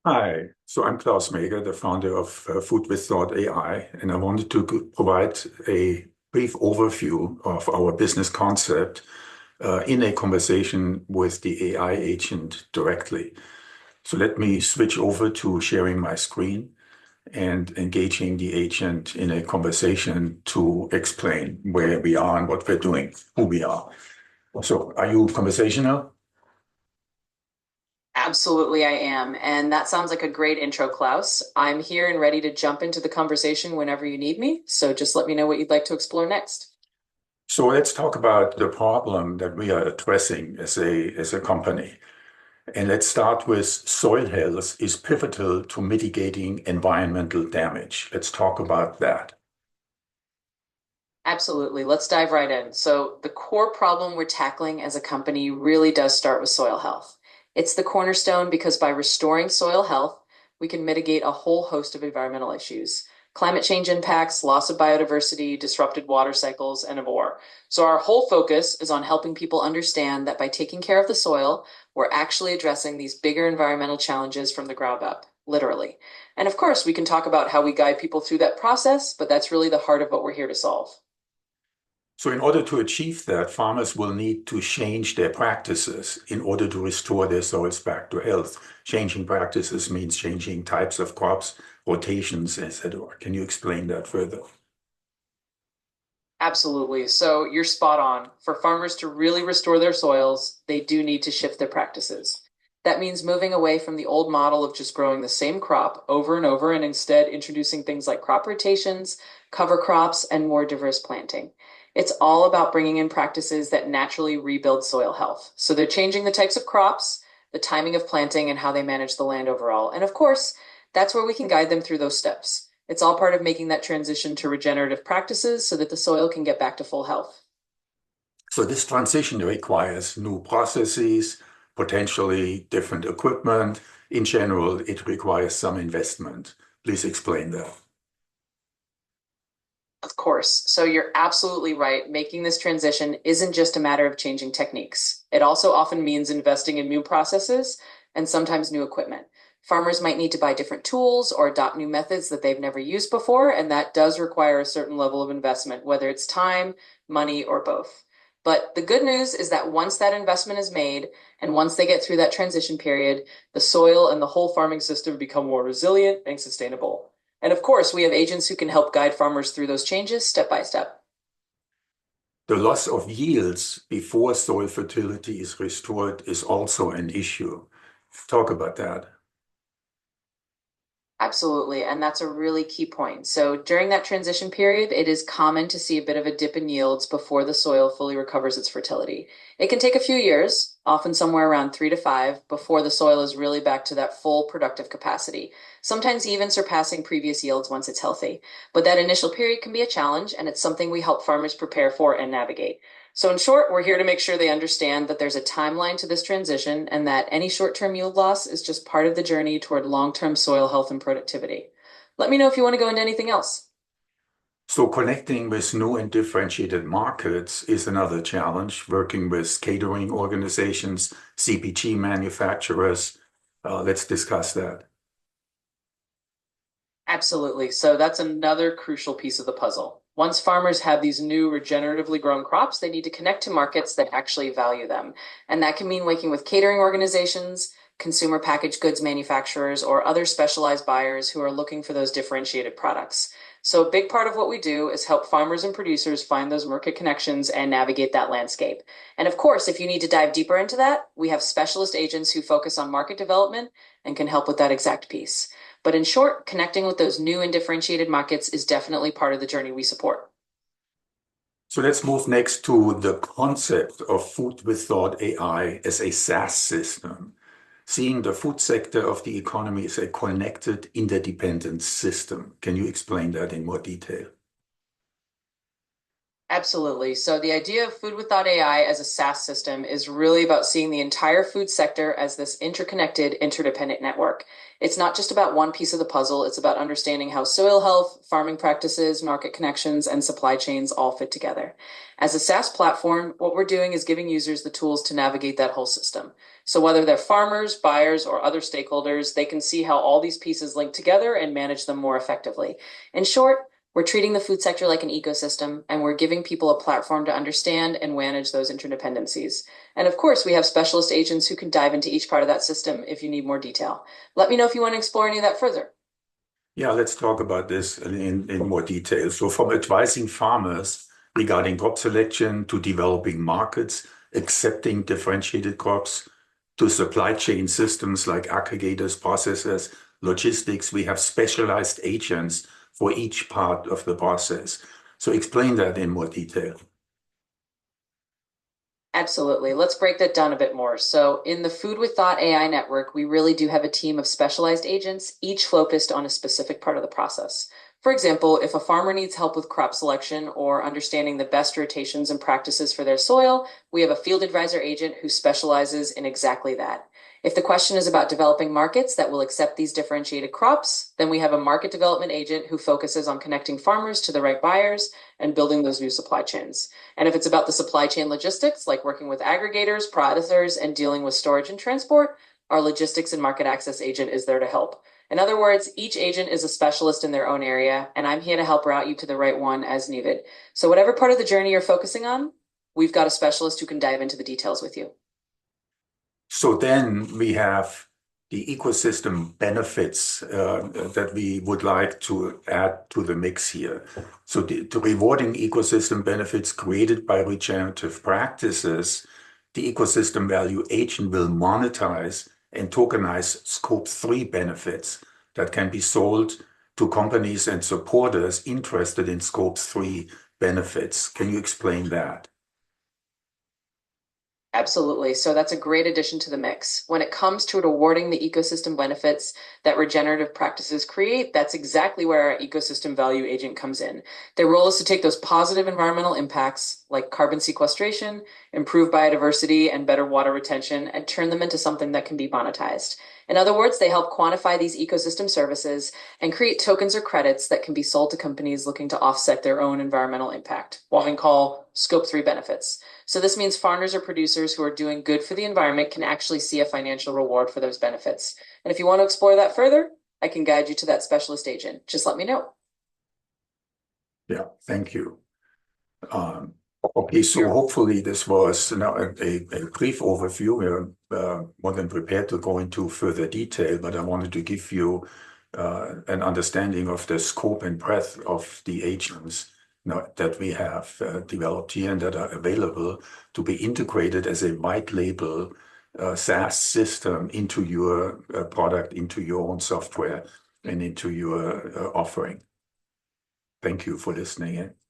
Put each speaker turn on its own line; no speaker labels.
Hi, so I'm Klaus Meger, the founder of Food with Thought AI, and I wanted to provide a brief overview of our business concept in a conversation with the AI agent directly. So let me switch over to sharing my screen and engaging the agent in a conversation to explain where we are and what we're doing, who we are. So are you conversational?
Absolutely, I am. And that sounds like a great intro, Klaus. I'm here and ready to jump into the conversation whenever you need me. So just let me know what you'd like to explore next.
So let's talk about the problem that we are addressing as a company. And let's start with soil health is pivotal to mitigating environmental damage. Let's talk about that.
Absolutely. Let's dive right in. So, the core problem we're tackling as a company really does start with soil health. It's the cornerstone because by restoring soil health, we can mitigate a whole host of environmental issues. Climate change impacts, loss of biodiversity, disrupted water cycles, and more. So, our whole focus is on helping people understand that by taking care of the soil, we're actually addressing these bigger environmental challenges from the ground up, literally. And of course, we can talk about how we guide people through that process, but that's really the heart of what we're here to solve.
So in order to achieve that, farmers will need to change their practices in order to restore their soils back to health. Changing practices means changing types of crops, rotations, etc. Can you explain that further?
Absolutely. So you're spot on. For farmers to really restore their soils, they do need to shift their practices. That means moving away from the old model of just growing the same crop over and over and instead introducing things like crop rotations, cover crops, and more diverse planting. It's all about bringing in practices that naturally rebuild soil health. So they're changing the types of crops, the timing of planting, and how they manage the land overall. And of course, that's where we can guide them through those steps. It's all part of making that transition to regenerative practices so that the soil can get back to full health.
So this transition requires new processes, potentially different equipment. In general, it requires some investment. Please explain that.
Of course. So you're absolutely right. Making this transition isn't just a matter of changing techniques. It also often means investing in new processes and sometimes new equipment. Farmers might need to buy different tools or adopt new methods that they've never used before, and that does require a certain level of investment, whether it's time, money, or both. But the good news is that once that investment is made and once they get through that transition period, the soil and the whole farming system become more resilient and sustainable. And of course, we have agents who can help guide farmers through those changes step by step.
The loss of yields before soil fertility is restored is also an issue. Talk about that.
Absolutely. And that's a really key point. So during that transition period, it is common to see a bit of a dip in yields before the soil fully recovers its fertility. It can take a few years, often somewhere around 3 to 5, before the soil is really back to that full productive capacity, sometimes even surpassing previous yields once it's healthy. But that initial period can be a challenge, and it's something we help farmers prepare for and navigate. So, in short, we're here to make sure they understand that there's a timeline to this transition and that any short term yield loss is just part of the journey toward long term soil health and productivity. Let me know if you want to go into anything else.
So connecting with new and differentiated markets is another challenge, working with catering organizations, CPG manufacturers. Let's discuss that.
Absolutely. So that's another crucial piece of the puzzle. Once farmers have these new regeneratively grown crops, they need to connect to markets that actually value them. And that can mean working with catering organizations, consumer packaged goods manufacturers, or other specialized buyers who are looking for those differentiated products. So a big part of what we do is help farmers and producers find those market connections and navigate that landscape. And of course, if you need to dive deeper into that, we have specialist agents who focus on market development and can help with that exact piece. But in short, connecting with those new and differentiated markets is definitely part of the journey we support.
So let's move next to the concept of food with thought AI as a SaaS system. Seeing the food sector of the economy as a connected, interdependent system. Can you explain that in more detail?
Absolutely. So the idea of Food with Thought AI as a SaaS system is really about seeing the entire food sector as this interconnected, interdependent network. It's not just about one piece of the puzzle, it's about understanding how soil health, farming practices, market connections, and supply chains all fit together. As a SaaS platform, what we're doing is giving users the tools to navigate that whole system. So whether they're farmers, buyers, or other stakeholders, they can see how all these pieces link together and manage them more effectively. In short, we're treating the food sector like an ecosystem, and we're giving people a platform to understand and manage those interdependencies. And of course, we have specialist agents who can dive into each part of that system if you need more detail. Let me know if you want to explore any of that further.
Yeah, let's talk about this in more detail. So from advising farmers regarding crop selection to developing markets, accepting differentiated crops, to supply chain systems like aggregators, processors, logistics, we have specialized agents for each part of the process. So explain that in more detail.
Absolutely. Let's break that down a bit more. So, in the Food with Thought AI network, we really do have a team of specialized agents, each focused on a specific part of the process. For example, if a farmer needs help with crop selection or understanding the best rotations and practices for their soil, we have a field advisor agent who specializes in exactly that. If the question is about developing markets that will accept these differentiated crops, then we have a market development agent who focuses on connecting farmers to the right buyers and building those new supply chains. And if it's about the supply chain logistics, like working with aggregators, processors, and dealing with storage and transport, our logistics and market access agent is there to help. In other words, each agent is a specialist in their own area, and I'm here to help route you to the right one as needed. So, whatever part of the journey you're focusing on, we've got a specialist who can dive into the details with you.
So then we have the ecosystem benefits that we would like to add to the mix here. So the rewarding ecosystem benefits created by regenerative practices, the ecosystem value agent will monetize and tokenize scope 3 benefits that can be sold to companies and supporters interested in scope 3 benefits. Can you explain that?
Absolutely. So that's a great addition to the mix. When it comes to rewarding the ecosystem benefits that regenerative practices create, that's exactly where our ecosystem value agent comes in. Their role is to take those positive environmental impacts like carbon sequestration, improve biodiversity, and better water retention and turn them into something that can be monetized. In other words, they help quantify these ecosystem services and create tokens or credits that can be sold to companies looking to offset their own environmental impact, what we call scope 3 benefits. So this means farmers or producers who are doing good for the environment can actually see a financial reward for those benefits. And if you want to explore that further, I can guide you to that specialist agent. Just let me know.
Yeah, thank you. Okay, so
You're
hopefully this was now a brief overview. We're more than prepared to go into further detail, but I wanted to give you an understanding of the scope and breadth of the agents that we have developed here and that are available to be integrated as a white label SaaS system into your product, into your own software, and into your offering. Thank you for listening in.